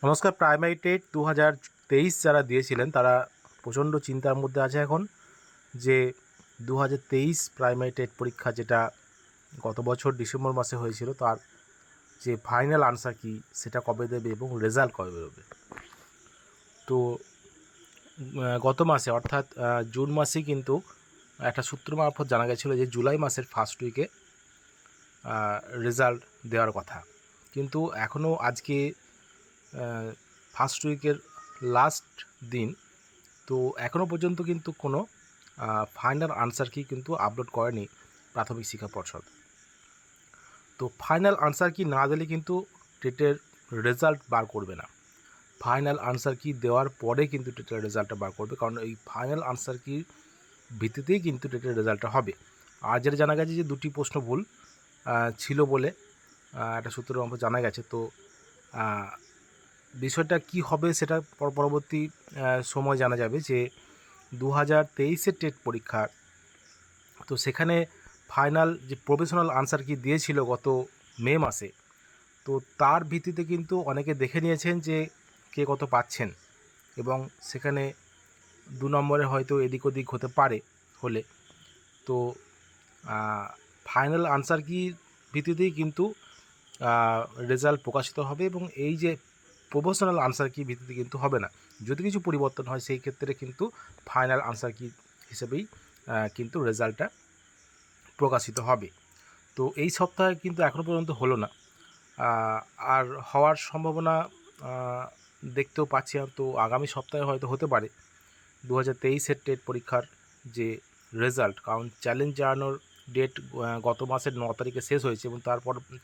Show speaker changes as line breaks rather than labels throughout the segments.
নমস্কার। Primary TET 2023 যারা দিয়েছিলেন তারা প্রচণ্ড চিন্তার মধ্যে আছে এখন, যে 2023 প্রাইমারি টেট পরীক্ষা যেটা গত বছর ডিসেম্বর মাসে হয়েছিল, তার যে ফাইনাল আনসার কি সেটা কবে দেবে এবং রেজাল্ট কবে বেরোবে। তো গত মাসে অর্থাৎ জুন মাসেই কিন্তু একটা সূত্র মারফত জানা গেছিলো যে জুলাই মাসের ফার্স্ট উইকে রেজাল্ট দেওয়ার কথা, কিন্তু এখনও আজকে ফার্স্ট উইকের লাস্ট দিন, তো এখনও পর্যন্ত কিন্তু কোনো ফাইনাল আনসার কি কিন্তু আপলোড করেনি প্রাথমিক শিক্ষা পর্ষদ। তো ফাইনাল আনসার কি না দিলে কিন্তু টেটের রেজাল্ট বার করবে না। ফাইনাল আনসার কি দেওয়ার পরে কিন্তু টেটের রেজাল্টটা বার করবে, কারণ এই ফাইনাল আনসার কি ভিত্তিতেই কিন্তু টেটের রেজাল্টটা হবে। আর যেটা জানা গেছে যে দুটি প্রশ্ন ভুল ছিল বলে একটা সূত্রের মতো জানা গেছে। তো বিষয়টা কি হবে সেটা পরবর্তী সময় জানা যাবে। যে 2023-এর টেট পরীক্ষা, তো সেখানে ফাইনাল যে প্রফেশনাল আনসার কি দিয়েছিল গত মে মাসে, তো তার ভিত্তিতে কিন্তু অনেকে দেখে নিয়েছেন যে কে কত পাচ্ছেন, এবং সেখানে 2 নম্বরে হয়তো এদিক ওদিক হতে পারে হলে, তো ফাইনাল আনসার কি ভিত্তিতেই কিন্তু রেজাল্ট প্রকাশিত হবে, এবং এই যে প্রফেশনাল আনসার কি ভিত্তিতে কিন্তু হবে না। যদি কিছু পরিবর্তন হয় সেই ক্ষেত্রে কিন্তু ফাইনাল আনসার কি হিসেবেই কিন্তু রেজাল্টটা প্রকাশিত হবে। তো এই সপ্তাহে কিন্তু এখনও পর্যন্ত হলো না, আর হওয়ার সম্ভাবনা দেখতেও পাচ্ছি না। তো আগামী সপ্তাহে হয়তো হতে পারে 2023-এর টেট পরীক্ষার যে রেজাল্ট, কারণ চ্যালেঞ্জ জানানোর ডেট গত মাসের 9 তারিখে শেষ হয়েছে, এবং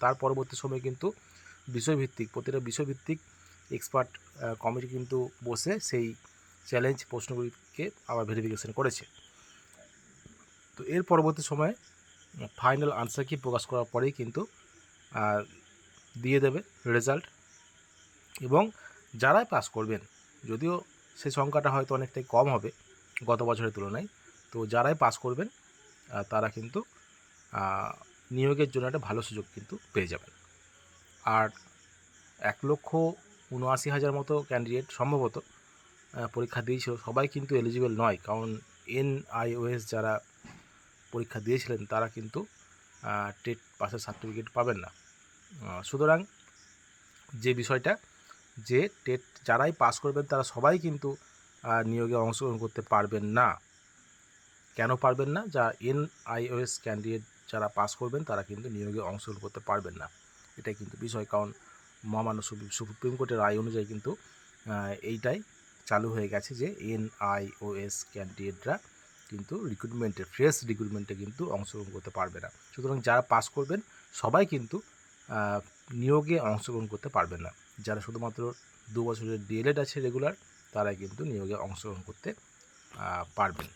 তার পরবর্তী সময়ে কিন্তু বিষয়ভিত্তিক প্রতিটা বিষয়ভিত্তিক এক্সপার্ট কমিটি কিন্তু বসে সেই চ্যালেঞ্জ প্রশ্নগুলিকে আবার ভেরিফিকেশন করেছে। তো এর পরবর্তী সময়ে ফাইনাল আনসার কি প্রকাশ করার পরেই কিন্তু দিয়ে দেবে রেজাল্ট, এবং যারাই পাস করবেন, যদিও সেই সংখ্যাটা হয়তো অনেকটাই কম হবে গত বছরের তুলনায়, তো যারাই পাস করবেন তারা কিন্তু নিয়োগের জন্য একটা ভালো সুযোগ কিন্তু পেয়ে যাবেন। আর 1,79,000 মতো ক্যান্ডিডেট সম্ভবত পরীক্ষা দিয়েছিল, সবাই কিন্তু এলিজিবল নয়, কারণ NIOS যারা পরীক্ষা দিয়েছিলেন তারা কিন্তু টেট পাসের সার্টিফিকেট পাবেন না। সুতরাং যে বিষয়টা, যে টেট যারাই পাস করবেন তারা সবাই কিন্তু নিয়োগে অংশগ্রহণ করতে পারবেন না। কেন পারবেন না? যা NIOS ক্যান্ডিডেট যারা পাস করবেন তারা কিন্তু নিয়োগে অংশগ্রহণ করতে পারবেন না, এটাই কিন্তু বিষয়। কারণ মহামান্য সুপ্রিম কোর্টের রায় অনুযায়ী কিন্তু এইটাই চালু হয়ে গেছে যে NIOS ক্যান্ডিডেটরা কিন্তু ফ্রেশ রিক্রুটমেন্টে কিন্তু অংশগ্রহণ করতে পারবে না। সুতরাং যারা পাস করবেন সবাই কিন্তু নিয়োগে অংশগ্রহণ করতে পারবেন না। যারা শুধুমাত্র 2 বছরের DLED আছে রেগুলার, তারাই কিন্তু নিয়োগে অংশগ্রহণ করতে পারবেন।